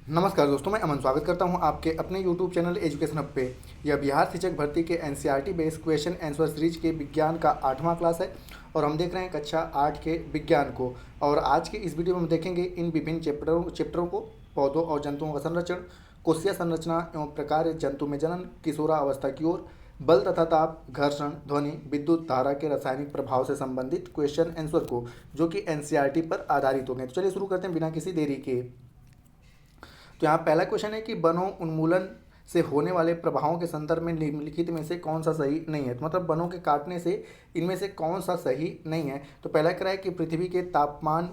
नमस्कार दोस्तों, मैं अमन स्वागत करता हूं आपके अपने YouTube चैनल एजुकेशन हब पे। यह बिहार शिक्षक भर्ती के NCERT based question answer series के विज्ञान का 8वां क्लास है और हम देख रहे हैं कक्षा 8 के विज्ञान को। और आज के इस वीडियो में हम देखेंगे इन विभिन्न चैप्टरों को, पौधों और जंतुओं का संरक्षण, कोशिका संरचना एवं प्रकार, जंतु में जनन, किशोरा अवस्था की ओर, बल तथा ताप, घर्षण, ध्वनि, विद्युत धारा के रासायनिक प्रभाव से संबंधित क्वेश्चन आंसर को, जो कि एनसीईआरटी पर आधारित होंगे। तो चलिए शुरू करते हैं बिना किसी देरी के। तो यहाँ पहला क्वेश्चन है कि वनों उन्मूलन से होने वाले प्रभावों के संदर्भ में निम्नलिखित में से कौन सा सही नहीं है। तो मतलब वनों के काटने से इनमें से कौन सा सही नहीं है। तो पहला कह रहा है कि पृथ्वी के तापमान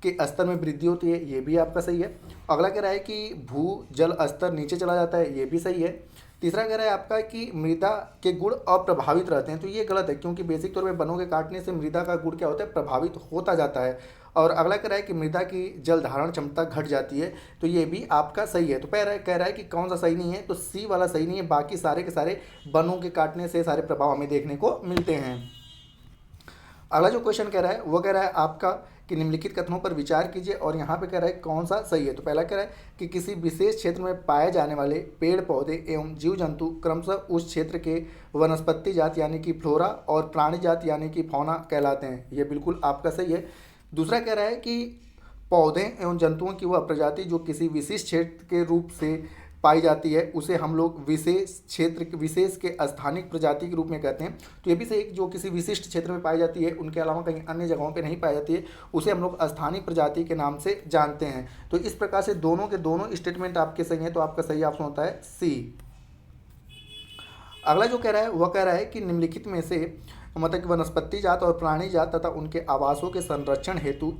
के स्तर में वृद्धि होती है, ये भी आपका सही है। अगला कह रहा है कि भू जल स्तर नीचे चला जाता है, ये भी सही है। तीसरा कह रहा है आपका कि मृदा के गुण अप्रभावित रहते हैं, तो ये गलत है, क्योंकि बेसिक तौर पे वनों के काटने से मृदा का गुण क्या होता है, प्रभावित होता जाता है। और अगला कह रहा है कि मृदा की जल धारण क्षमता घट जाती है, तो ये भी आपका सही है। तो कह रहा है कि कौन सा सही नहीं है, तो सी वाला सही नहीं है, बाकी सारे के सारे वनों के काटने से सारे प्रभाव हमें देखने को मिलते हैं। अगला जो क्वेश्चन कह रहा है वो कह रहा है आपका कि निम्नलिखित कथनों पर विचार कीजिए और यहाँ पे कह रहा है कौन सा सही है। तो पहला कह रहा है कि किसी विशेष क्षेत्र में पाए जाने वाले पेड़ पौधे एवं जीव जंतु क्रमशः उस क्षेत्र के वनस्पति जात यानी कि फ्लोरा और प्राणी जात यानी कि फौना कहलाते हैं, ये बिल्कुल आपका सही है। दूसरा कह रहा है कि पौधे एवं जंतुओं की वह प्रजाति जो किसी विशिष्ट क्षेत्र के रूप से पाई जाती है उसे हम लोग विशेष क्षेत्र विशेष के स्थानिक प्रजाति के रूप में कहते हैं। तो ये भी सही, जो किसी विशिष्ट क्षेत्र में पाई जाती है उनके अलावा कहीं अन्य जगहों पे नहीं पाई जाती है, उसे हम लोग स्थानिक प्रजाति के नाम से जानते हैं। तो इस प्रकार से दोनों के दोनों स्टेटमेंट आपके सही हैं, तो आपका सही ऑप्शन होता है सी। अगला जो कह रहा है वह कह रहा है कि निम्नलिखित में से मतलब कि वनस्पति जात और प्राणी जात तथा उनके आवासों के संरक्षण हेतु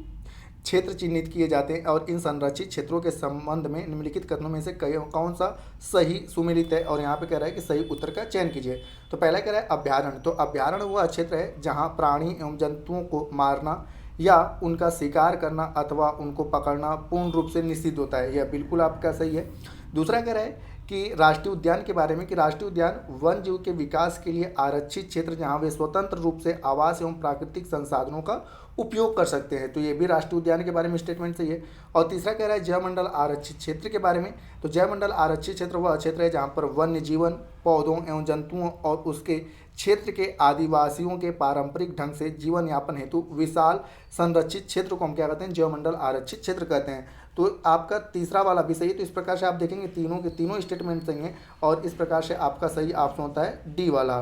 क्षेत्र चिन्हित किए जाते हैं और इन संरक्षित क्षेत्रों के संबंध में निम्नलिखित कथनों में से कौन सा सही सुमेलित है। और यहाँ पे कह रहा है कि सही उत्तर का चयन कीजिए। तो पहला कह रहा है अभ्यारण्य। तो अभ्यारण्य वह क्षेत्र है जहाँ प्राणी एवं जंतुओं को मारना या उनका शिकार करना अथवा उनको पकड़ना पूर्ण रूप से निषिद्ध होता है, यह बिल्कुल आपका सही है। दूसरा कह रहा है कि राष्ट्रीय उद्यान के बारे में कि राष्ट्रीय उद्यान वन जीव के विकास के लिए आरक्षित क्षेत्र जहाँ वे स्वतंत्र रूप से आवास एवं प्राकृतिक संसाधनों का उपयोग कर सकते हैं, तो ये भी राष्ट्रीय उद्यान के बारे में स्टेटमेंट सही है। और तीसरा कह रहा है जैवमंडल आरक्षित क्षेत्र के बारे में। तो जैवमंडल आरक्षित क्षेत्र वह क्षेत्र है जहाँ पर वन्य जीवन, पौधों एवं जंतुओं और उसके क्षेत्र के आदिवासियों के पारंपरिक ढंग से जीवन यापन हेतु विशाल संरक्षित क्षेत्र को हम क्या कहते हैं, जैवमंडल आरक्षित क्षेत्र कहते हैं। तो आपका तीसरा वाला भी सही है। तो इस प्रकार से आप देखेंगे तीनों के तीनों स्टेटमेंट सही हैं और इस प्रकार से आपका सही ऑप्शन होता है डी वाला।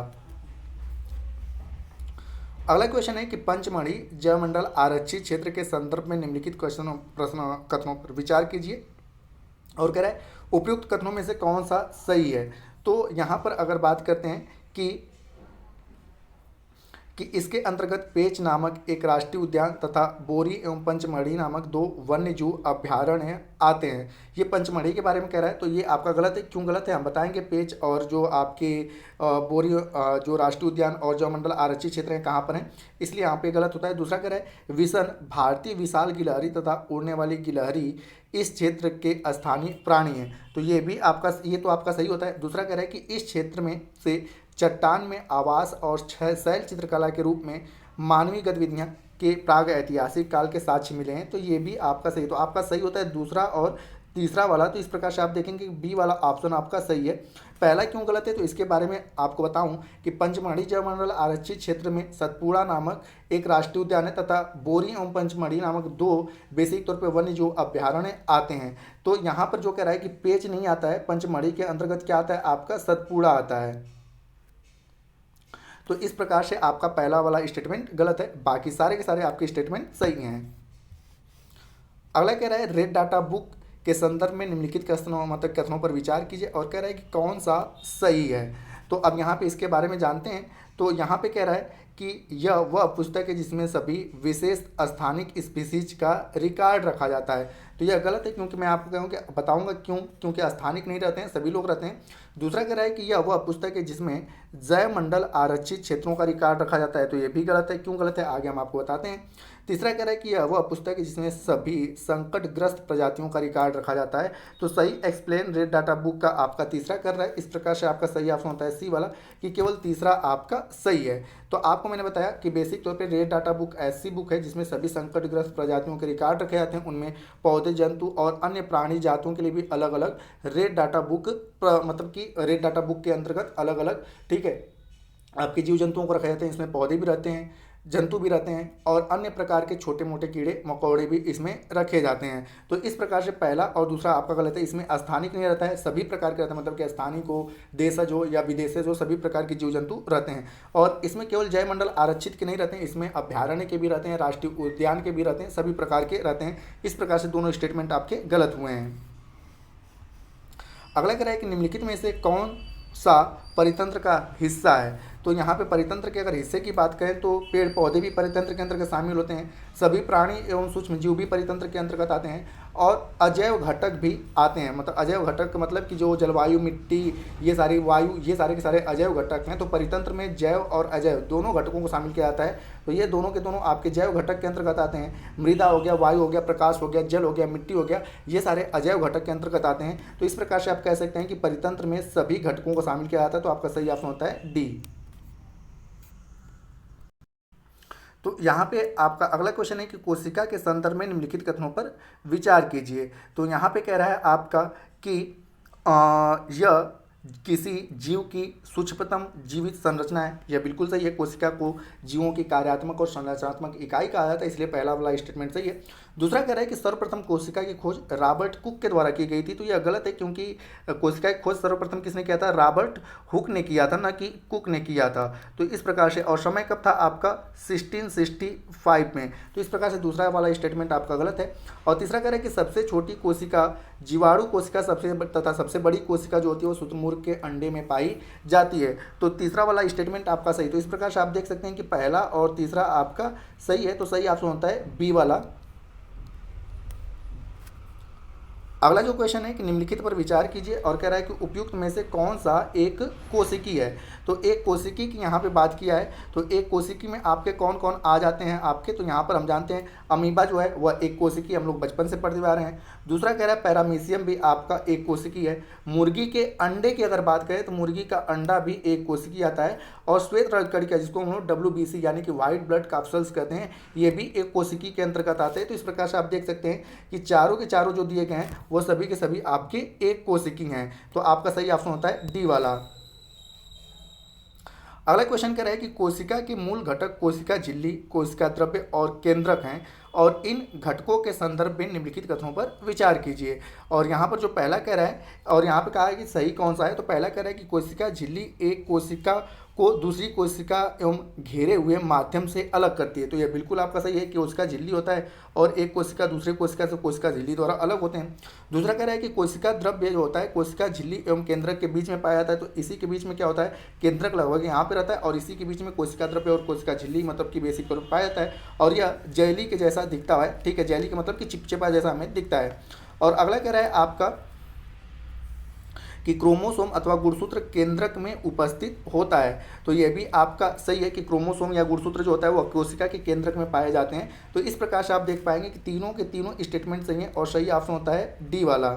अगला क्वेश्चन है कि पंचमढ़ी जैवमंडल आरक्षित क्षेत्र के संदर्भ में निम्नलिखित प्रश्न कथनों पर विचार कीजिए और कह रहा है उपयुक्त कथनों में से कौन सा सही है। तो यहाँ पर अगर बात करते हैं कि इसके अंतर्गत पेंच नामक एक राष्ट्रीय उद्यान तथा बोरी एवं पंचमढ़ी नामक दो वन्य जीव अभ्यारण्य आते हैं। ये पंचमढ़ी के बारे में कह रहा है, तो ये आपका गलत है। क्यों गलत है हम बताएंगे। पेंच और जो आपके बोरी जो राष्ट्रीय उद्यान और जैवमंडल आरक्षित क्षेत्र हैं कहाँ पर हैं, इसलिए यहाँ पे गलत होता है। दूसरा कह रहा है विसन भारतीय विशाल गिलहरी तथा उड़ने वाली गिलहरी इस क्षेत्र के स्थानीय प्राणी हैं, तो ये भी आपका ये तो आपका सही होता है। दूसरा कह रहा है कि इस क्षेत्र में से चट्टान में आवास और शैल चित्रकला के रूप में मानवीय गतिविधियां के प्राग ऐतिहासिक काल के साक्ष्य मिले हैं, तो ये भी आपका सही। तो आपका सही होता है दूसरा और तीसरा वाला। तो इस प्रकार से आप देखेंगे कि बी वाला ऑप्शन आपका सही है। पहला क्यों गलत है, तो इसके बारे में आपको बताऊं कि पंचमढ़ी जैवमंडल आरक्षित क्षेत्र में सतपुड़ा नामक एक राष्ट्रीय उद्यान है तथा बोरी एवं पंचमढ़ी नामक दो बेसिक तौर पर वन्य जीव अभ्यारण्य आते हैं। तो यहाँ पर जो कह रहा है कि पेंच नहीं आता है, पंचमढ़ी के अंतर्गत क्या आता है, आपका सतपुड़ा आता है। तो इस प्रकार से आपका पहला वाला स्टेटमेंट गलत है, बाकी सारे के सारे आपके स्टेटमेंट सही हैं। अगला कह रहा है रेड डाटा बुक के संदर्भ में निम्नलिखित कथनों पर विचार कीजिए और कह रहा है कि कौन सा सही है। तो अब यहाँ पे इसके बारे में जानते हैं। तो यहाँ पे कह रहा है कि यह वह पुस्तक है जिसमें सभी विशेष स्थानिक स्पीसीज का रिकॉर्ड रखा जाता है, तो यह गलत है, क्योंकि मैं आपको कहूँ कि बताऊंगा क्यों, क्योंकि स्थानिक नहीं रहते हैं, सभी लोग रहते हैं। दूसरा कह रहा है कि यह वह पुस्तक है जिसमें जैवमंडल आरक्षित क्षेत्रों का रिकॉर्ड रखा जाता है, तो ये भी गलत है। क्यों गलत है आगे हम आपको बताते हैं। तीसरा कह रहा है कि यह वह पुस्तक है जिसमें सभी संकटग्रस्त प्रजातियों का रिकॉर्ड रखा जाता है, तो सही एक्सप्लेन रेड डाटा बुक का आपका तीसरा कर रहा है। इस प्रकार से आपका सही ऑप्शन होता है सी वाला, कि केवल तीसरा आपका सही है। तो आपको आपको मैंने बताया कि बेसिक तौर पे रेड डाटा बुक ऐसी बुक है जिसमें सभी संकटग्रस्त प्रजातियों के रिकॉर्ड रखे जाते हैं। उनमें पौधे, जंतु और अन्य प्राणी जातों के लिए भी अलग अलग रेड डाटा बुक मतलब कि रेड डाटा बुक के अंतर्गत अलग अलग, ठीक है, आपके जीव जंतुओं को रखे जाते हैं। इसमें पौधे भी रहते हैं, जंतु भी रहते हैं और अन्य प्रकार के छोटे मोटे कीड़े मकोड़े भी इसमें रखे जाते हैं। तो इस प्रकार से पहला और दूसरा आपका गलत है। इसमें स्थानिक नहीं रहता है, सभी प्रकार के रहता है, मतलब कि स्थानिक हो, देशज हो या विदेशज हो, सभी प्रकार के जीव जंतु रहते हैं। और इसमें केवल जैव मंडल आरक्षित के नहीं रहते हैं, इसमें अभ्यारण्य के भी रहते हैं, राष्ट्रीय उद्यान के भी रहते हैं, सभी प्रकार के रहते हैं। इस प्रकार से दोनों स्टेटमेंट आपके गलत हुए हैं। अगला कह रहा है कि निम्नलिखित में से कौन सा परितंत्र का हिस्सा है। तो यहाँ पे परितंत्र के अगर हिस्से की बात करें तो पेड़ पौधे भी परितंत्र के अंतर्गत शामिल होते हैं, सभी प्राणी एवं सूक्ष्म जीव भी परितंत्र के अंतर्गत आते हैं और अजैव घटक भी आते हैं। मतलब अजैव घटक का मतलब कि जो जलवायु, मिट्टी, ये सारी वायु, ये सारे के सारे अजैव घटक हैं। तो परितंत्र में जैव और अजैव दोनों घटकों को शामिल किया जाता है। तो ये दोनों के दोनों आपके जैव घटक के अंतर्गत आते हैं। मृदा हो गया, वायु हो गया, प्रकाश हो गया, जल हो गया, मिट्टी हो गया, ये सारे अजैव घटक के अंतर्गत आते हैं। तो इस प्रकार से आप कह सकते हैं कि परितंत्र में सभी घटकों को शामिल किया जाता है। तो आपका सही ऑप्शन होता है डी। तो यहाँ पे आपका अगला क्वेश्चन है कि कोशिका के संदर्भ में निम्नलिखित कथनों पर विचार कीजिए। तो यहाँ पे कह रहा है आपका कि यह किसी जीव की सूक्ष्मतम जीवित संरचना है। यह बिल्कुल सही है। कोशिका को जीवों की कार्यात्मक और संरचनात्मक इकाई कहा जाता है, इसलिए पहला वाला स्टेटमेंट सही है। दूसरा कह रहा है कि सर्वप्रथम कोशिका की खोज रॉबर्ट कुक के द्वारा की गई थी। तो यह गलत है, क्योंकि कोशिका की खोज सर्वप्रथम किसने किया था? रॉबर्ट हुक ने किया था, ना कि कुक ने किया था। तो इस प्रकार से, और समय कब था आपका? 1665 में। तो इस प्रकार से दूसरा वाला स्टेटमेंट आपका गलत है। और तीसरा कह रहा है कि सबसे छोटी कोशिका जीवाणु कोशिका तथा सबसे बड़ी कोशिका जो होती है वो शुतुरमुर्ग के अंडे में पाई जाती है। तो तीसरा वाला स्टेटमेंट आपका सही। तो इस प्रकार से आप देख सकते हैं कि पहला और तीसरा आपका सही है। तो सही ऑप्शन होता है बी वाला। अगला जो क्वेश्चन है कि निम्नलिखित पर विचार कीजिए और कह रहा है कि उपयुक्त में से कौन सा एक कोशिकी है। तो एक कोशिकी की यहाँ पे बात किया है। तो एक कोशिकी में आपके कौन कौन आ जाते हैं आपके? तो यहाँ पर हम जानते हैं अमीबा जो है वह एक कोशिकी, हम लोग बचपन से पढ़ते आ रहे हैं। दूसरा कह रहा है पैरामीशियम भी आपका एक कोशिकी है। मुर्गी के अंडे की अगर बात करें तो मुर्गी का अंडा भी एक कोशिकी आता है। और श्वेत रक्तकणिका जिसको हम लोग WBC यानी कि वाइट ब्लड कैप्सूल्स कहते हैं, ये भी एक कोशिकी के अंतर्गत आते हैं। तो इस प्रकार से आप देख सकते हैं कि चारों के चारों जो दिए गए हैं वो सभी के सभी आपके एक कोशिकी हैं। तो आपका सही ऑप्शन होता है डी वाला। अगला क्वेश्चन कह रहा है कि कोशिका के मूल घटक कोशिका झिल्ली, कोशिका द्रव्य और केंद्रक हैं और इन घटकों के संदर्भ में निम्नलिखित कथनों पर विचार कीजिए। और यहाँ पर जो पहला कह रहा है और यहाँ पे कहा है कि सही कौन सा है, तो पहला कह रहा है कि कोशिका झिल्ली एक कोशिका को दूसरी कोशिका एवं घेरे हुए माध्यम से अलग करती है। तो यह बिल्कुल आपका सही है कि कोशिका झिल्ली होता है और एक कोशिका दूसरे कोशिका से कोशिका झिल्ली द्वारा अलग होते हैं। दूसरा कह रहा है कि कोशिका द्रव्य जो होता है कोशिका झिल्ली एवं केंद्रक के बीच में पाया जाता है। तो इसी के बीच में क्या होता है? केंद्रक लगभग यहाँ पे रहता है और इसी के बीच में कोशिका द्रव्य और कोशिका झिल्ली मतलब कि बेसिक तौर पर पाया जाता है। और यह जेली के जैसा दिखता है, ठीक है, जेली का मतलब कि चिपचिपा जैसा हमें दिखता है। और अगला कह रहा है आपका कि क्रोमोसोम अथवा गुणसूत्र केंद्रक में उपस्थित होता है। तो यह भी आपका सही है कि क्रोमोसोम या गुणसूत्र जो होता है वह कोशिका के केंद्रक में पाए जाते हैं। तो इस प्रकार से आप देख पाएंगे कि तीनों के तीनों स्टेटमेंट सही हैं और सही ऑप्शन होता है डी वाला।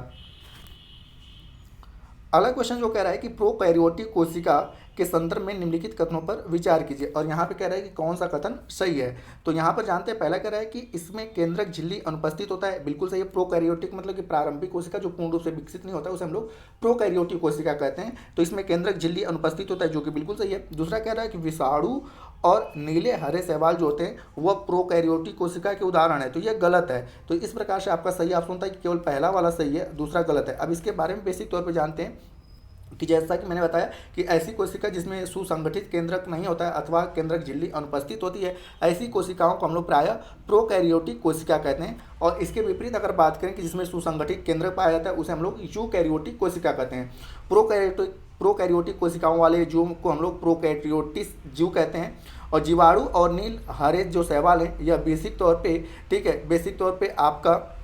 अगला क्वेश्चन जो कह रहा है कि प्रोकैरियोटिक कोशिका के संदर्भ में निम्नलिखित कथनों पर विचार कीजिए। और यहाँ पे कह रहा है कि कौन सा कथन सही है। तो यहाँ पर जानते हैं, पहला कह रहा है कि इसमें केंद्रक झिल्ली अनुपस्थित होता है, बिल्कुल सही है। प्रोकैरियोटिक मतलब कि प्रारंभिक कोशिका जो पूर्ण रूप से विकसित नहीं होता है उसे हम लोग प्रोकैरियोटिक कोशिका कहते हैं। तो इसमें केंद्रक झिल्ली अनुपस्थित होता है, जो कि बिल्कुल सही है। दूसरा कह रहा है कि विषाणु और नीले हरे शैवाल जो होते हैं वह प्रोकैरियोटिक कोशिका के उदाहरण है। तो यह गलत है। तो इस प्रकार से आपका सही ऑप्शन होता है कि केवल पहला वाला सही है, दूसरा गलत है। अब इसके बारे में बेसिक तौर पर जानते हैं कि जैसा कि मैंने बताया कि ऐसी कोशिका जिसमें सुसंगठित केंद्रक नहीं होता है अथवा केंद्रक झिल्ली अनुपस्थित होती है, ऐसी कोशिकाओं को हम लोग प्रायः प्रोकैरियोटिक कोशिका कहते हैं। और इसके विपरीत अगर बात करें कि जिसमें सुसंगठित केंद्रक पाया जाता है उसे हम लोग यूकैरियोटिक कोशिका कहते हैं। प्रोकैरियोटिक कोशिकाओं वाले जीवों को हम लोग प्रोकैरियोटिक जीव कहते हैं। और जीवाणु और नील हरे जो शैवाल हैं यह बेसिक तौर पर, ठीक है, बेसिक तौर पर आपका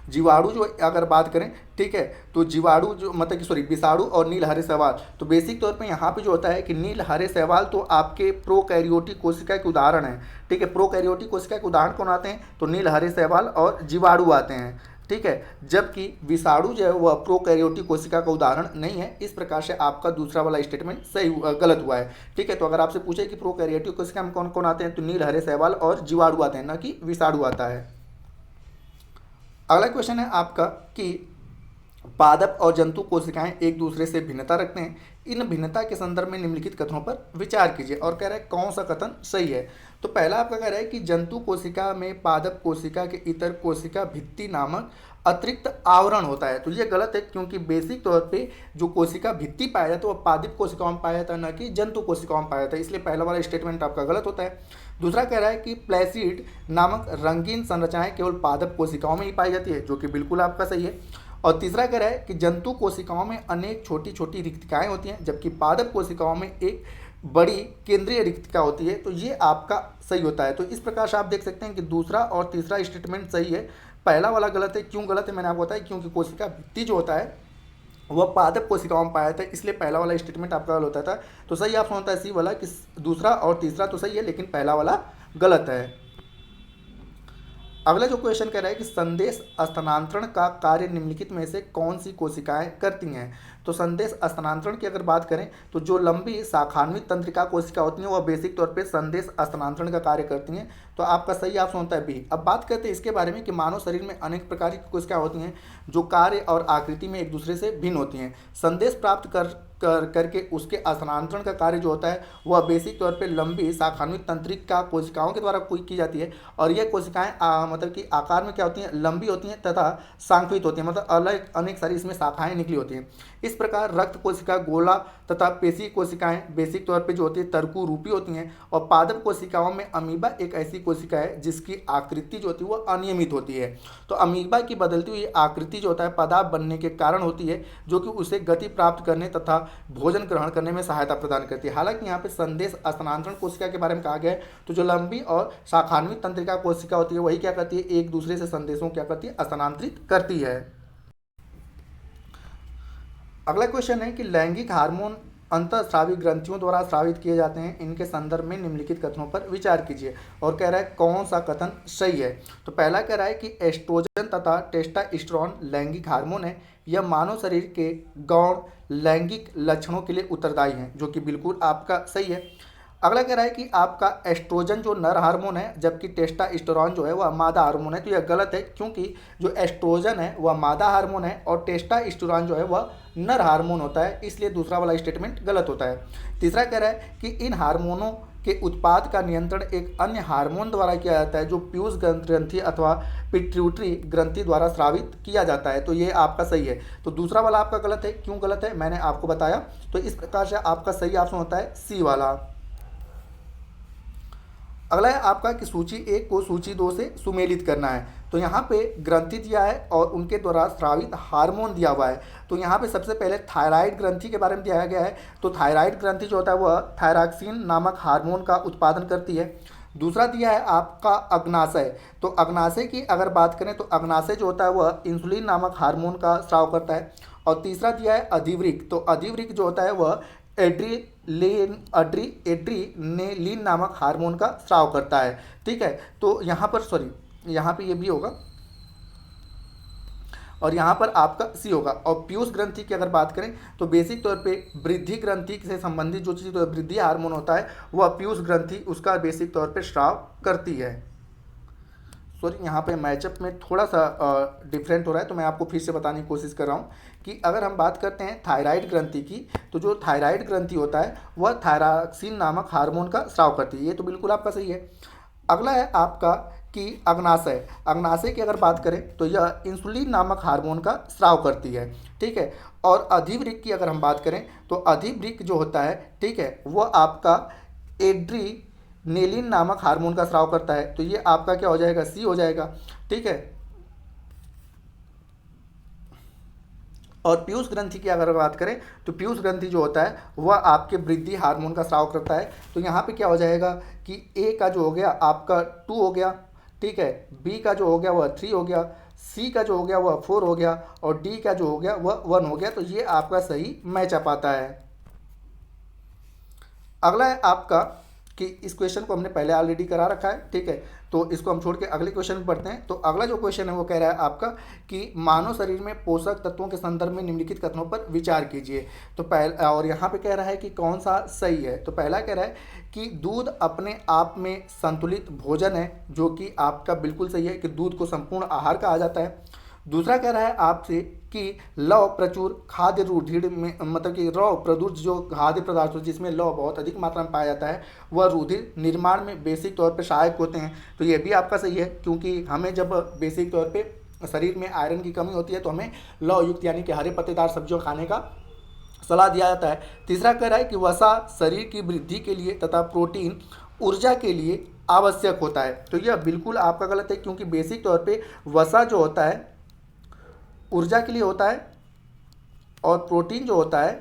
जीवाणु जो अगर बात करें, ठीक है, तो जीवाणु जो मतलब कि सॉरी विषाणु और नील हरे शैवाल, तो बेसिक तौर पे यहाँ पे जो होता है कि नील हरे शैवाल तो आपके प्रोकैरियोटिक कोशिका के उदाहरण हैं। ठीक है, प्रोकैरियोटिक कोशिका के उदाहरण कौन आते हैं? तो नील हरे शैवाल और जीवाणु आते हैं। ठीक है, जबकि विषाणु जो है वह प्रोकैरियोटिक कोशिका का उदाहरण नहीं है। इस प्रकार से आपका दूसरा वाला स्टेटमेंट गलत हुआ है। ठीक है, तो अगर आपसे पूछे कि प्रोकैरियोटिक कोशिका में कौन कौन आते हैं, तो नील, हरे शैवाल और जीवाणु आते हैं, ना कि विषाणु आता है। अगला क्वेश्चन है आपका कि पादप और जंतु कोशिकाएं एक दूसरे से भिन्नता रखते हैं, इन भिन्नता के संदर्भ में निम्नलिखित कथनों पर विचार कीजिए। और कह रहा है कौन सा कथन सही है। तो पहला आपका कह रहा है कि जंतु कोशिका में पादप कोशिका के इतर कोशिका भित्ति नामक अतिरिक्त आवरण होता है। तो ये गलत है, क्योंकि बेसिक तौर पे जो कोशिका भित्ति पाया जाता है वो पादप कोशिकाओं में पाया जाता है, न कि जंतु कोशिकाओं में पाया जाता है, इसलिए पहला वाला स्टेटमेंट आपका गलत होता है। दूसरा कह रहा है कि प्लेसिड नामक रंगीन संरचनाएं केवल पादप कोशिकाओं में ही पाई जाती है, जो कि बिल्कुल आपका सही है। और तीसरा कह रहा है कि जंतु कोशिकाओं में अनेक छोटी छोटी रिक्तिकाएं होती हैं, जबकि पादप कोशिकाओं में एक बड़ी केंद्रीय रिक्तिका होती है। तो ये आपका सही होता है। तो इस प्रकार से आप देख सकते हैं कि दूसरा और तीसरा स्टेटमेंट सही है, पहला वाला गलत है। क्यों गलत है मैंने आपको बताया, क्योंकि कोशिका भित्ति जो होता है वह पादप कोशिकाओं में पाया जाता है, इसलिए पहला वाला स्टेटमेंट आपका गलत होता था। तो सही ऑप्शन होता है सी वाला, कि दूसरा और तीसरा तो सही है, लेकिन पहला वाला गलत है। अगला जो क्वेश्चन कह रहा है कि संदेश स्थानांतरण का कार्य निम्नलिखित में से कौन सी कोशिकाएं करती हैं। तो संदेश स्थानांतरण की अगर बात करें तो जो लंबी शाखान्वित तंत्रिका कोशिका होती हैं वह बेसिक तौर पे संदेश स्थानांतरण का कार्य करती हैं। तो आपका सही ऑप्शन होता है बी। अब बात करते हैं इसके बारे में कि मानव शरीर में अनेक प्रकार की कोशिकाएं होती हैं जो कार्य और आकृति में एक दूसरे से भिन्न होती हैं। संदेश प्राप्त करके उसके स्थानांतरण का कार्य जो होता है वह बेसिक तौर पे लंबी शाखान्वित तंत्रिका कोशिकाओं के द्वारा की जाती है। और यह कोशिकाएं मतलब कि आकार में क्या होती हैं, लंबी होती हैं तथा सांख्वित होती हैं, मतलब अलग अनेक सारी इसमें शाखाएं निकली होती हैं। इस प्रकार रक्त कोशिका गोला तथा पेशी कोशिकाएं बेसिक तौर पे जो होती है तर्कु रूपी होती हैं। और पादप कोशिकाओं में अमीबा एक ऐसी कोशिका है जिसकी आकृति जो होती है वह अनियमित होती है। तो अमीबा की बदलती हुई आकृति जो होता है पदार्थ बनने के कारण होती है, जो कि उसे गति प्राप्त करने तथा भोजन ग्रहण करने में सहायता प्रदान करती है। हालांकि यहाँ पे संदेश स्थानांतरण कोशिका के बारे में कहा गया है, तो जो लंबी और शाखान्वित तंत्रिका कोशिका होती है वही क्या करती है, एक दूसरे से संदेशों क्या करती है, स्थानांतरित करती है। अगला क्वेश्चन है कि लैंगिक हार्मोन अंतःस्रावी ग्रंथियों द्वारा स्रावित किए जाते हैं, इनके संदर्भ में निम्नलिखित कथनों पर विचार कीजिए। और कह रहा है कौन सा कथन सही है। तो पहला कह रहा है कि एस्ट्रोजन तथा टेस्टोस्टेरोन लैंगिक हार्मोन है, यह मानव शरीर के गौण लैंगिक लक्षणों के लिए उत्तरदायी हैं, जो कि बिल्कुल आपका सही है। अगला कह रहा है कि आपका एस्ट्रोजन जो नर हार्मोन है, जबकि टेस्टोस्टेरोन जो है वह मादा हार्मोन है। तो यह गलत है, क्योंकि जो एस्ट्रोजन है वह मादा हार्मोन है और टेस्टोस्टेरोन जो है वह नर हार्मोन होता है, इसलिए दूसरा वाला स्टेटमेंट गलत होता है। तीसरा कह रहा है कि इन हार्मोनों के उत्पाद का नियंत्रण एक अन्य हार्मोन द्वारा किया जाता है, जो पीयूष ग्रंथि अथवा पिट्यूटरी ग्रंथि द्वारा स्रावित किया जाता है। तो ये आपका सही है। तो दूसरा वाला आपका गलत है। क्यों गलत है मैंने आपको बताया। तो इस प्रकार से आपका सही ऑप्शन होता है सी वाला। अगला है आपका कि सूची 1 को सूची 2 से सुमेलित करना है। तो यहाँ पे ग्रंथि दिया है और उनके द्वारा स्रावित हार्मोन दिया हुआ है। तो यहाँ पे सबसे पहले थायराइड ग्रंथि के बारे में दिया गया है। तो थायराइड ग्रंथि जो होता है वह थायरॉक्सिन नामक हार्मोन का उत्पादन करती है। दूसरा दिया है आपका अग्नाशय। तो अग्नाशय की अगर बात करें तो अग्नाशय जो होता है वह इंसुलिन नामक हार्मोन का स्राव करता है। और तीसरा दिया है अधिवृक्क। तो अधिवृक्क जो होता है वह एड्रीनेलिन नामक हार्मोन का स्राव करता है। ठीक है, तो यहाँ पर यहाँ पे ये भी होगा और यहाँ पर आपका सी होगा। और पीयूष ग्रंथि की अगर बात करें तो बेसिक तौर पे वृद्धि ग्रंथि से संबंधित जो चीज़ वृद्धि हार्मोन होता है वह पीयूष ग्रंथि उसका बेसिक तौर पे स्राव करती है। यहाँ पे मैचअप में थोड़ा सा डिफरेंट हो रहा है, तो मैं आपको फिर से बताने की कोशिश कर रहा हूँ कि अगर हम बात करते हैं थायराइड ग्रंथि की, तो जो थायराइड ग्रंथि होता है वह थायरॉक्सिन नामक हार्मोन का स्राव करती है। ये तो बिल्कुल आपका सही है। अगला है आपका कि अग्नाशय। अग्नाशय की अगर बात करें तो यह इंसुलिन नामक हार्मोन का स्राव करती है। ठीक है, और अधिवृक्क की अगर हम बात करें तो अधिवृक्क जो होता है, ठीक है, वह आपका एड्रीनेलिन नामक हार्मोन का स्राव करता है। तो ये आपका क्या हो जाएगा, सी हो जाएगा। ठीक है, और पीयूष ग्रंथि की अगर बात करें तो पीयूष ग्रंथि जो होता है वह आपके वृद्धि हार्मोन का स्राव करता है। तो यहाँ पे क्या हो जाएगा कि ए का जो हो गया आपका 2 हो गया, ठीक है, बी का जो हो गया वह 3 हो गया, सी का जो हो गया वह 4 हो गया और डी का जो हो गया वह 1 हो गया। तो ये आपका सही मैच आ पाता है। अगला है आपका कि इस क्वेश्चन को हमने पहले ऑलरेडी करा रखा है, ठीक है। तो इसको हम छोड़ के अगले क्वेश्चन पर पढ़ते हैं। तो अगला जो क्वेश्चन है वो कह रहा है आपका कि मानव शरीर में पोषक तत्वों के संदर्भ में निम्नलिखित कथनों पर विचार कीजिए। तो पहला, और यहाँ पे कह रहा है कि कौन सा सही है। तो पहला कह रहा है कि दूध अपने आप में संतुलित भोजन है, जो कि आपका बिल्कुल सही है कि दूध को संपूर्ण आहार कहा जाता है। दूसरा कह रहा है आपसे कि लौह प्रचुर खाद्य रुधिर में, मतलब कि लौह प्रचुर जो खाद्य पदार्थ जिसमें लौह बहुत अधिक मात्रा में पाया जाता है वह रुधिर निर्माण में बेसिक तौर पर सहायक होते हैं। तो ये भी आपका सही है, क्योंकि हमें जब बेसिक तौर पे शरीर में आयरन की कमी होती है तो हमें लौह युक्त यानी कि हरे पत्तेदार सब्जियों खाने का सलाह दिया जाता है। तीसरा कह रहा है कि वसा शरीर की वृद्धि के लिए तथा प्रोटीन ऊर्जा के लिए आवश्यक होता है। तो यह बिल्कुल आपका गलत है, क्योंकि बेसिक तौर पे वसा जो होता है ऊर्जा के लिए होता है और प्रोटीन जो होता है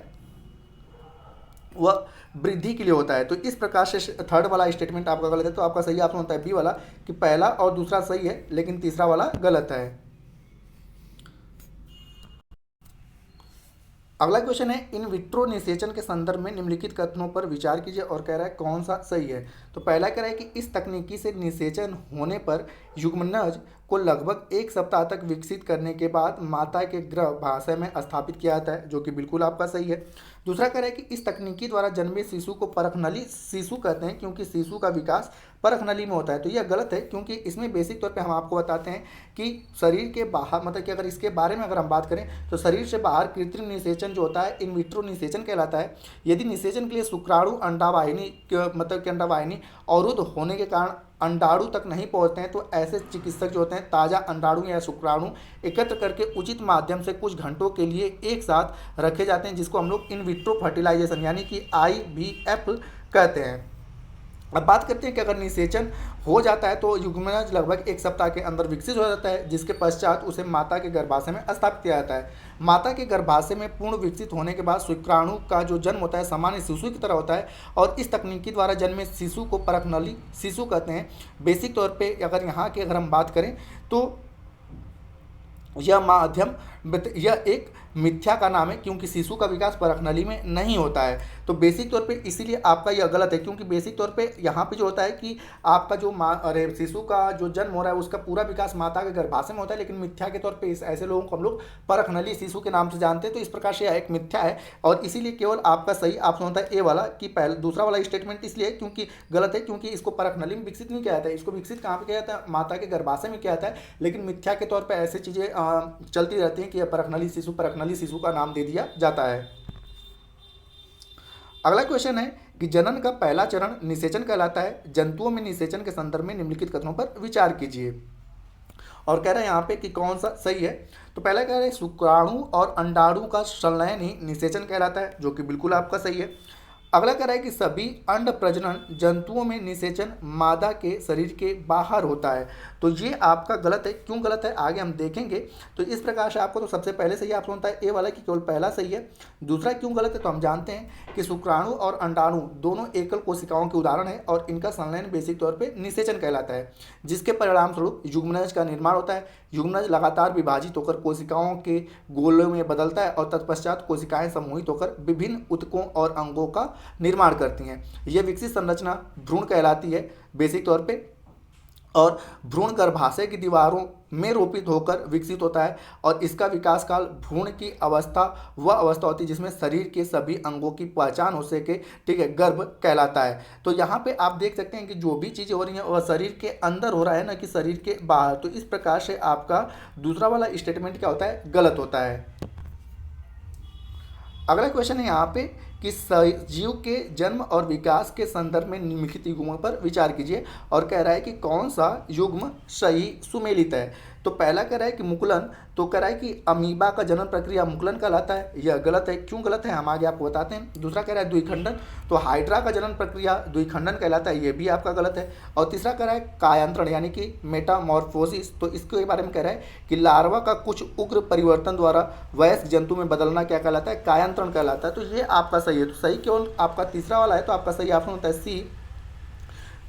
वह वृद्धि के लिए होता है। तो इस प्रकार से थर्ड वाला स्टेटमेंट आपका गलत है। तो आपका सही ऑप्शन होता है बी वाला, कि पहला और दूसरा सही है लेकिन तीसरा वाला गलत है। अगला क्वेश्चन है इन विट्रो निषेचन के संदर्भ में निम्नलिखित कथनों पर विचार कीजिए, और कह रहा है कौन सा सही है। तो पहला कह रहा है कि इस तकनीकी से निषेचन होने पर युग्मनज को लगभग 1 सप्ताह तक विकसित करने के बाद माता के गर्भाशय में स्थापित किया जाता है, जो कि बिल्कुल आपका सही है। दूसरा कह रहा है कि इस तकनीकी द्वारा जन्मे शिशु को परखनली शिशु कहते हैं, क्योंकि शिशु का विकास परखनली में होता है। तो यह गलत है, क्योंकि इसमें बेसिक तौर पे हम आपको बताते हैं कि शरीर के बाहर, मतलब कि अगर इसके बारे में अगर हम बात करें तो शरीर से बाहर कृत्रिम निषेचन जो होता है इन विट्रो निषेचन कहलाता है। यदि निषेचन के लिए शुक्राणु अंडावाहिनी मतलब कि अंडावाहिनी अवरुद्ध होने के कारण अंडाणु तक नहीं पहुंचते हैं, तो ऐसे चिकित्सक जो होते हैं ताज़ा अंडाणु या शुक्राणु एकत्र करके उचित माध्यम से कुछ घंटों के लिए एक साथ रखे जाते हैं, जिसको हम लोग इन विट्रो फर्टिलाइजेशन यानी कि IVF कहते हैं। अब बात करते हैं कि अगर निषेचन हो जाता है तो युग्मनज लगभग 1 सप्ताह के अंदर विकसित हो जाता है, जिसके पश्चात उसे माता के गर्भाशय में स्थापित किया जाता है। माता के गर्भाशय में पूर्ण विकसित होने के बाद शुक्राणु का जो जन्म होता है सामान्य शिशु की तरह होता है, और इस तकनीकी द्वारा जन्मे शिशु को परखनली शिशु कहते हैं। बेसिक तौर पर अगर यहाँ की अगर हम बात करें तो यह एक मिथ्या का नाम है, क्योंकि शिशु का विकास परखनली में नहीं होता है। तो बेसिक तौर पे इसीलिए आपका यह गलत है, क्योंकि बेसिक तौर पे यहाँ पे जो होता है कि आपका जो शिशु का जो जन्म हो रहा है उसका पूरा विकास माता के गर्भाशय में होता है, लेकिन मिथ्या के तौर पे ऐसे लोगों को हम लोग परखनली शिशु के नाम से जानते हैं। तो इस प्रकार से यह एक मिथ्या है, और इसीलिए केवल आपका सही ऑप्शन होता है ए वाला, कि पहले दूसरा वाला स्टेटमेंट इसलिए क्योंकि गलत है, क्योंकि इसको परखनली में विकसित नहीं किया जाता है। इसको विकसित कहाँ पर किया जाता है? माता के गर्भाशय में किया जाता है, लेकिन मिथ्या के तौर पर ऐसी चीज़ें चलती रहती हैं कि परखनली शिशु का नाम दे दिया जाता है। अगला क्वेश्चन है कि जनन का पहला चरण निषेचन कहलाता है। जंतुओं में निषेचन के संदर्भ में निम्नलिखित कथनों पर विचार कीजिए, और कह रहे हैं यहाँ पे कि कौन सा सही है। तो पहला कह रहे हैं शुक्राणु और अंडाणु का संलयन ही निषेचन कहलाता है, जो कि बिल्कुल आपका सही है। अगला कह रहा है कि सभी अंड प्रजनन जंतुओं में निषेचन मादा के शरीर के बाहर होता है। तो ये आपका गलत है। क्यों गलत है आगे हम देखेंगे। तो इस प्रकार से आपको तो सबसे पहले सही ऑप्शन होता है ए वाला, कि केवल पहला सही है। दूसरा क्यों गलत है तो हम जानते हैं कि शुक्राणु और अंडाणु दोनों एकल कोशिकाओं के उदाहरण है, और इनका संलयन बेसिक तौर पर निषेचन कहलाता है, जिसके परिणाम स्वरूप युग्मनज का निर्माण होता है। युग्मनज लगातार विभाजित होकर कोशिकाओं के गोलों में बदलता है, और तत्पश्चात कोशिकाएं समूहित होकर विभिन्न ऊतकों और अंगों का निर्माण करती हैं। यह विकसित संरचना भ्रूण कहलाती है बेसिक तौर पे, और भ्रूण गर्भाशय की दीवारों में रोपित होकर विकसित होता है, और इसका विकास काल भ्रूण की अवस्था वह अवस्था होती है जिसमें शरीर के सभी अंगों की पहचान हो सके, ठीक है, गर्भ कहलाता है। तो यहाँ पे आप देख सकते हैं कि जो भी चीज़ें हो रही हैं वह शरीर के अंदर हो रहा है, ना कि शरीर के बाहर। तो इस प्रकार से आपका दूसरा वाला स्टेटमेंट क्या होता है? गलत होता है। अगला क्वेश्चन है यहाँ पे कि जीव के जन्म और विकास के संदर्भ में निम्नलिखित युग्मों पर विचार कीजिए, और कह रहा है कि कौन सा युग्म सही सुमेलित है। तो पहला कह रहा है कि मुकुलन, तो कह रहा है कि अमीबा का जनन प्रक्रिया मुकुलन कहलाता है। यह गलत है। क्यों गलत है हम आगे आपको बताते हैं। दूसरा कह रहा है द्विखंडन, तो हाइड्रा का जनन प्रक्रिया द्विखंडन कहलाता है। यह भी आपका गलत है। और तीसरा कह रहा है कायांतरण यानी कि मेटामॉर्फोसिस, तो इसके बारे में कह रहा है कि लार्वा का कुछ उग्र परिवर्तन द्वारा वयस्क जंतु में बदलना क्या कहलाता है? कायांतरण कहलाता है। तो ये आपका सही है। तो सही केवल आपका तीसरा वाला है, तो आपका सही ऑप्शन होता है सी।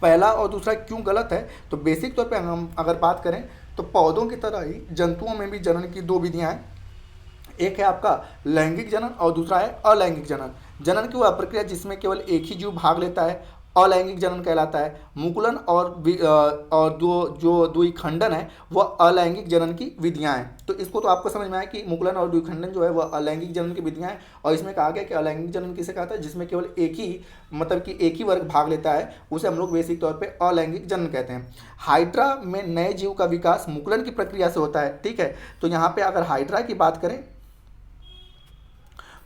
पहला और दूसरा क्यों गलत है? तो बेसिक तौर पे हम अगर बात करें तो पौधों की तरह ही जंतुओं में भी जनन की दो विधियां हैं। एक है आपका लैंगिक जनन और दूसरा है अलैंगिक जनन। जनन की वह प्रक्रिया जिसमें केवल एक ही जीव भाग लेता है अलैंगिक जनन कहलाता है। मुकुलन और जो द्विखंडन है वह अलैंगिक जनन की विधियां हैं। तो इसको तो आपको समझ में आया कि मुकुलन और द्विखंडन जो है वह अलैंगिक जनन की विधियां हैं। और इसमें कहा गया कि अलैंगिक जनन किसे कहता है, जिसमें केवल एक ही मतलब कि एक ही वर्ग भाग लेता है, उसे हम लोग बेसिक तौर पे अलैंगिक जनन कहते हैं। हाइड्रा में नए जीव का विकास मुकुलन की प्रक्रिया से होता है, ठीक है। तो यहाँ पे अगर हाइड्रा की बात करें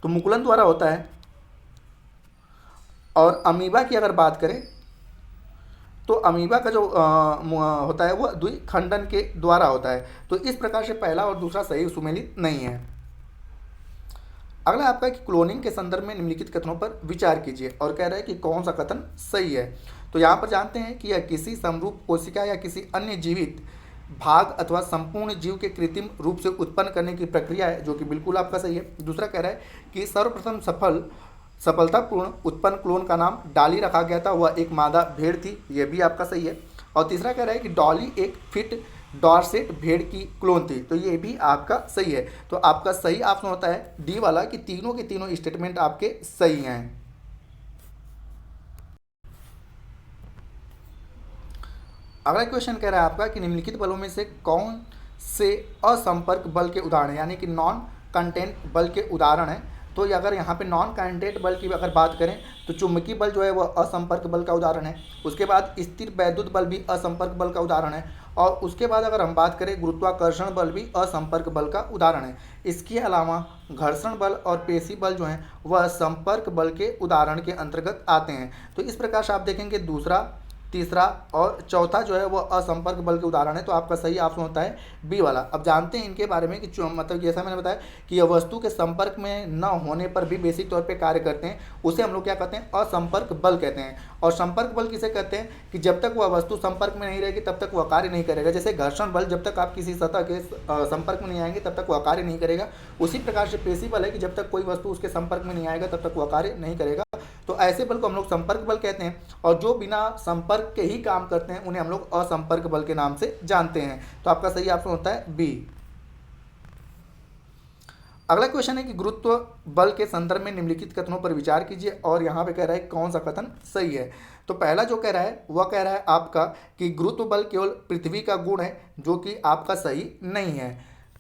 तो मुकुलन द्वारा होता है, और अमीबा की अगर बात करें तो अमीबा का जो होता है वह द्विखंडन के द्वारा होता है। तो इस प्रकार से पहला और दूसरा सही सुमेलित नहीं है। अगला आपका कि क्लोनिंग के संदर्भ में निम्नलिखित कथनों पर विचार कीजिए, और कह रहा है कि कौन सा कथन सही है। तो यहाँ पर जानते हैं कि यह किसी समरूप कोशिका या किसी अन्य जीवित भाग अथवा संपूर्ण जीव के कृत्रिम रूप से उत्पन्न करने की प्रक्रिया है, जो कि बिल्कुल आपका सही है। दूसरा कह रहा है कि सर्वप्रथम सफलतापूर्ण उत्पन्न क्लोन का नाम डॉली रखा गया था, वह एक मादा भेड़ थी, यह भी आपका सही है। और तीसरा कह रहा है कि डॉली एक फिट डॉर्सेट भेड़ की क्लोन थी, तो ये भी आपका सही है। तो आपका सही ऑप्शन होता है डी वाला कि तीनों के तीनों स्टेटमेंट आपके सही हैं। अगला क्वेश्चन कह रहा है आपका कि निम्नलिखित बलों में से कौन से असंपर्क बल के उदाहरण है, यानी कि नॉन कंटेंट बल के उदाहरण है। तो अगर यहाँ पे नॉन कंटेंट बल की अगर बात करें तो चुंबकीय बल जो है वह असंपर्क बल का उदाहरण है। उसके बाद स्थिर वैद्युत बल भी असंपर्क बल का उदाहरण है। और उसके बाद अगर हम बात करें गुरुत्वाकर्षण बल भी असंपर्क बल का उदाहरण है। इसके अलावा घर्षण बल और पेशी बल जो हैं वह संपर्क बल के उदाहरण के अंतर्गत आते हैं। तो इस प्रकार से आप देखेंगे दूसरा, तीसरा और चौथा जो है वो असंपर्क बल के उदाहरण है। तो आपका सही ऑप्शन होता है बी वाला। अब जानते हैं इनके बारे में कि मतलब जैसा मैंने बताया कि यह वस्तु के संपर्क में न होने पर भी बेसिक तौर पे कार्य करते हैं, उसे हम लोग क्या कहते हैं, असंपर्क बल कहते हैं। और संपर्क बल किसे कहते हैं कि जब तक वह वस्तु संपर्क में नहीं रहेगी तब तक वह कार्य नहीं करेगा। जैसे घर्षण बल, जब तक आप किसी सतह के संपर्क में नहीं आएंगे तब तक वह कार्य नहीं करेगा। उसी प्रकार से पेशी बल है कि जब तक कोई वस्तु उसके संपर्क में नहीं आएगा तब तक वह कार्य नहीं करेगा। तो ऐसे बल को हम लोग संपर्क बल कहते हैं, और जो बिना संपर्क के ही काम करते हैं उन्हें हम लोग असंपर्क बल के नाम से जानते हैं। तो आपका सही ऑप्शन होता है बी। अगला क्वेश्चन है कि गुरुत्व बल के संदर्भ में निम्नलिखित कथनों पर विचार कीजिए, और यहाँ पे कह रहा है कौन सा कथन सही है। तो पहला जो कह रहा है वह कह रहा है आपका कि गुरुत्व बल केवल पृथ्वी का गुण है, जो कि आपका सही नहीं है।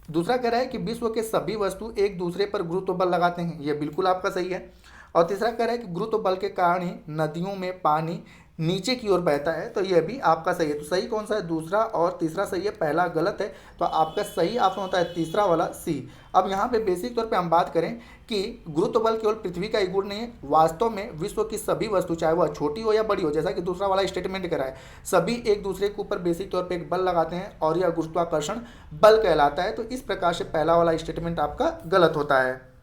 दूसरा कह रहा है कि विश्व के सभी वस्तु एक दूसरे पर गुरुत्व बल लगाते हैं, यह बिल्कुल आपका सही है। और तीसरा कह रहा है कि गुरुत्व बल के कारण ही नदियों में पानी नीचे की ओर बहता है, तो यह भी आपका सही है। तो सही कौन सा है, दूसरा और तीसरा सही है, पहला गलत है। तो आपका सही ऑप्शन होता है तीसरा वाला सी। अब यहाँ पे बेसिक तौर पे हम बात करें कि गुरुत्व बल केवल पृथ्वी का ही गुण नहीं है, वास्तव में विश्व की सभी वस्तु चाहे वह छोटी हो या बड़ी हो, जैसा कि दूसरा वाला स्टेटमेंट करा है, सभी एक दूसरे के ऊपर बेसिक तौर पर एक बल लगाते हैं और यह गुरुत्वाकर्षण बल कहलाता है। तो इस प्रकार से पहला वाला स्टेटमेंट आपका गलत होता है।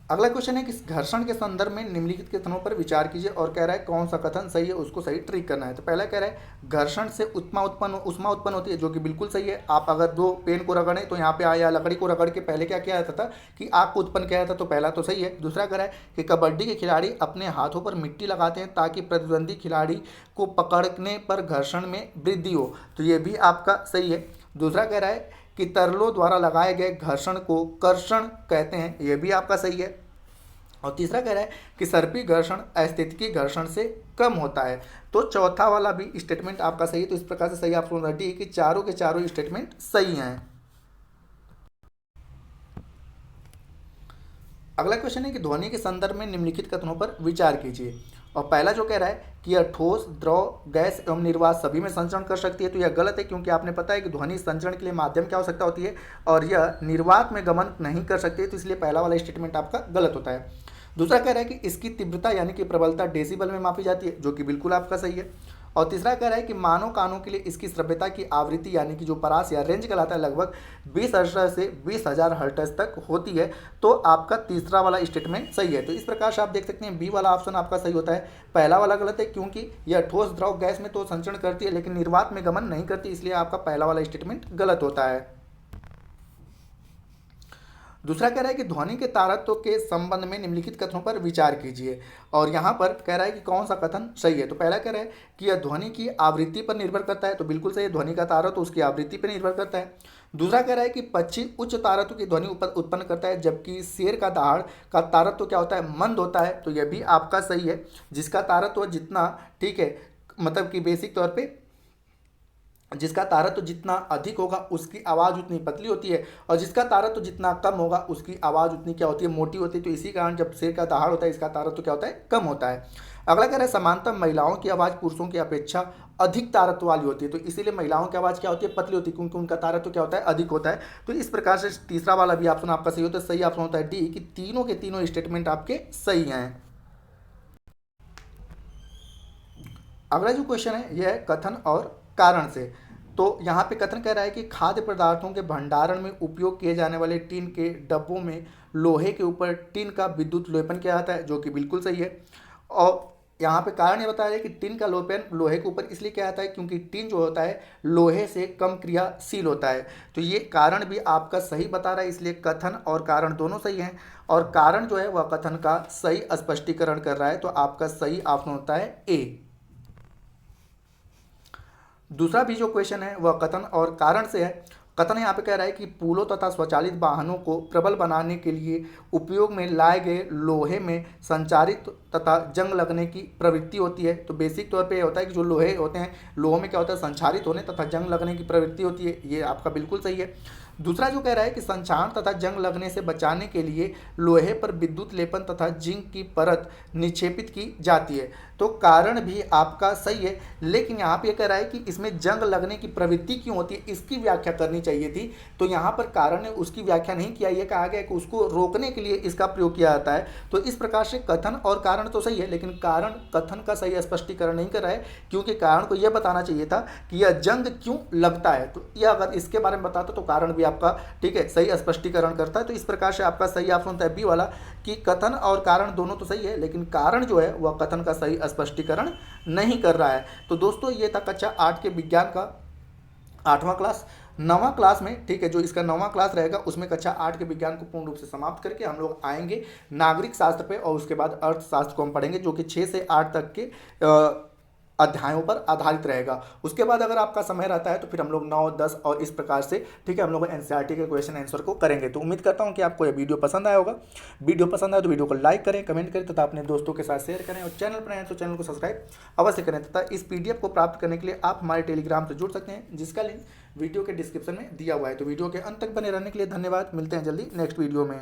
अगला क्वेश्चन है कि घर्षण के संदर्भ में निम्नलिखित कथनों पर विचार कीजिए, और कह रहा है कौन सा कथन सही है उसको सही ट्रिक करना है। तो पहला कह रहा है घर्षण से उष्मा उत्पन्न होती है, जो कि बिल्कुल सही है। आप अगर दो पेन को रगड़ें तो यहाँ पे आया लकड़ी को रगड़ के पहले क्या किया जाता था कि आग को उत्पन्न किया जाता था, तो पहला तो सही है। दूसरा कह रहा है कि कबड्डी के खिलाड़ी अपने हाथों पर मिट्टी लगाते हैं ताकि प्रतिद्वंदी खिलाड़ी को पकड़ने पर घर्षण में वृद्धि हो, तो ये भी आपका सही है। दूसरा कह रहा है कि तरलों द्वारा लगाए गए घर्षण को कर्षण कहते हैं, यह भी आपका सही है। और तीसरा कह रहा है कि सर्पी घर्षण अस्थितिकी घर्षण से कम होता है, तो चौथा वाला भी स्टेटमेंट आपका सही है। तो इस प्रकार से सही ऑप्शन होता है कि चारों के चारों स्टेटमेंट सही हैं। अगला क्वेश्चन है कि ध्वनि के संदर्भ में निम्नलिखित कथनों पर विचार कीजिए, और पहला जो कह रहा है कि यह ठोस, द्रव, गैस एवं निर्वात सभी में संचरण कर सकती है, तो यह गलत है, क्योंकि आपने पता है कि ध्वनि संचरण के लिए माध्यम की आवश्यकता होती है और यह निर्वात में गमन नहीं कर सकती है, तो इसलिए पहला वाला स्टेटमेंट आपका गलत होता है। दूसरा कह रहा है कि इसकी तीव्रता यानी कि प्रबलता डेसिबल में मापी जाती है, जो कि बिल्कुल आपका सही है। और तीसरा कह रहा है कि मानव कानों के लिए इसकी श्रव्यता की आवृत्ति यानी कि जो परास या रेंज कहलाता है लगभग 20 हर्ट्ज से 20,000 हर्ट्ज तक होती है, तो आपका तीसरा वाला स्टेटमेंट सही है। तो इस प्रकार से आप देख सकते हैं बी वाला ऑप्शन आपका सही होता है, पहला वाला गलत है, क्योंकि यह ठोस, द्रव, गैस में तो संचरण करती है लेकिन निर्वात में गमन नहीं करती, इसलिए आपका पहला वाला स्टेटमेंट गलत होता है। दूसरा कह रहा है कि ध्वनि के तारत्व के संबंध में निम्नलिखित कथनों पर विचार कीजिए। और यहाँ पर कह रहा है कि कौन सा कथन सही है। तो पहला कह रहा है कि यह ध्वनि की आवृत्ति पर निर्भर करता है, तो बिल्कुल सही है, ध्वनि का तारत्व उसकी आवृत्ति पर निर्भर करता है। दूसरा कह रहा है कि पक्षी उच्च तारत्व की ध्वनि उत्पन्न करता है, जबकि शेर का दहाड़ का तारत्व क्या होता है, मंद होता है। तो यह भी आपका सही है, जिसका तारत्व जितना, ठीक है, मतलब कि बेसिक तौर पे जिसका तारत्व जितना अधिक होगा उसकी आवाज़ उतनी पतली होती है, और जिसका तारत्व जितना कम होगा उसकी आवाज़ उतनी क्या होती है, मोटी होती है। तो इसी कारण जब शेर का दहाड़ होता है इसका तारत्व क्या होता है, कम होता है। अगला कह रहा है समानतः महिलाओं की आवाज़ पुरुषों की अपेक्षा अधिक तारत्व वाली होती है, तो इसीलिए महिलाओं की आवाज़ क्या होती है, पतली होती है, क्योंकि उनका तारत्व क्या होता है, अधिक होता है। तो इस प्रकार से तीसरा वाला भी ऑप्शन आपका सही होता है। सही ऑप्शन होता है डी, कि तीनों के तीनों स्टेटमेंट आपके सही हैं। अगला जो क्वेश्चन है यह है कथन और कारण से। तो यहाँ पे कथन कह रहा है कि खाद्य पदार्थों के भंडारण में उपयोग किए जाने वाले टीन के डब्बों में लोहे के ऊपर टीन का विद्युत लेपन किया जाता है, जो कि बिल्कुल सही है। और यहाँ पे कारण ये बताया है कि टीन का लेपन लोहे के ऊपर इसलिए किया जाता है क्योंकि टीन जो होता है लोहे से कम क्रियाशील होता है। तो ये कारण भी आपका सही बता रहा है, इसलिए कथन और कारण दोनों सही हैं। और कारण जो है वह कथन का सही स्पष्टीकरण कर रहा है, तो आपका सही ऑप्शन होता है ए। दूसरा भी जो क्वेश्चन है वह कथन और कारण से है। कथन यहाँ पे कह रहा है कि पुलों तथा स्वचालित वाहनों को प्रबल बनाने के लिए उपयोग में लाए गए लोहे में संचारित तथा जंग लगने की प्रवृत्ति होती है। तो बेसिक तौर पे ये होता है कि जो लोहे होते हैं, लोहे में क्या होता है, संचारित होने तथा जंग लगने की प्रवृत्ति होती है। ये आपका बिल्कुल सही है। दूसरा जो कह रहा है कि संक्षारण तथा जंग लगने से बचाने के लिए लोहे पर विद्युत लेपन तथा जिंक की परत निक्षेपित की जाती है। तो कारण भी आपका सही है, लेकिन यहाँ पे कह रहा है कि इसमें जंग लगने की प्रवृत्ति क्यों होती है, इसकी व्याख्या करनी चाहिए थी। तो यहाँ पर कारण ने उसकी व्याख्या नहीं किया, यह कहा गया कि उसको रोकने के लिए इसका प्रयोग किया जाता है। तो इस प्रकार से कथन और कारण तो सही है, लेकिन कारण कथन का सही स्पष्टीकरण नहीं कर रहा है, क्योंकि कारण को यह बताना चाहिए था कि यह जंग क्यों लगता है। तो यह अगर इसके बारे में बताता तो कारण भी आपका, ठीक है, सही स्पष्टीकरण करता है। तो इस प्रकार से आपका सही ऑप्शन होता है बी वाला, कि कथन और कारण दोनों तो सही है, लेकिन कारण जो है वह कथन का सही स्पष्टीकरण नहीं कर रहा है। तो दोस्तों ये था कक्षा 8 के विज्ञान का 8वां क्लास। 9वां क्लास में, ठीक है, जो इसका 9वां क्लास रहेगा उसमें कक्षा 8 के विज्ञान को पूर्ण रूप से समाप्त करके हम लोग आएंगे नागरिक शास्त्र पे, और उसके बाद अर्थशास्त्र को हम पढ़ेंगे, जो कि 6 से 8 तक के अध्यायों पर आधारित रहेगा। उसके बाद अगर आपका समय रहता है तो फिर हम लोग 9, 10 और इस प्रकार से, ठीक है, हम लोग एनसीईआरटी के क्वेश्चन आंसर को करेंगे। तो उम्मीद करता हूं कि आपको यह वीडियो पसंद आया होगा। वीडियो पसंद आया तो वीडियो को लाइक करें, कमेंट करें तथा अपने दोस्तों के साथ शेयर करें, और चैनल पर आए तो चैनल को सब्सक्राइब अवश्य करें। तथा इस पीडीएफ को प्राप्त करने के लिए आप हमारे टेलीग्राम से जुड़ सकते हैं, जिसका लिंक वीडियो के डिस्क्रिप्शन में दिया हुआ है। तो वीडियो के अंत तक बने रहने के लिए धन्यवाद। मिलते हैं जल्दी नेक्स्ट वीडियो में।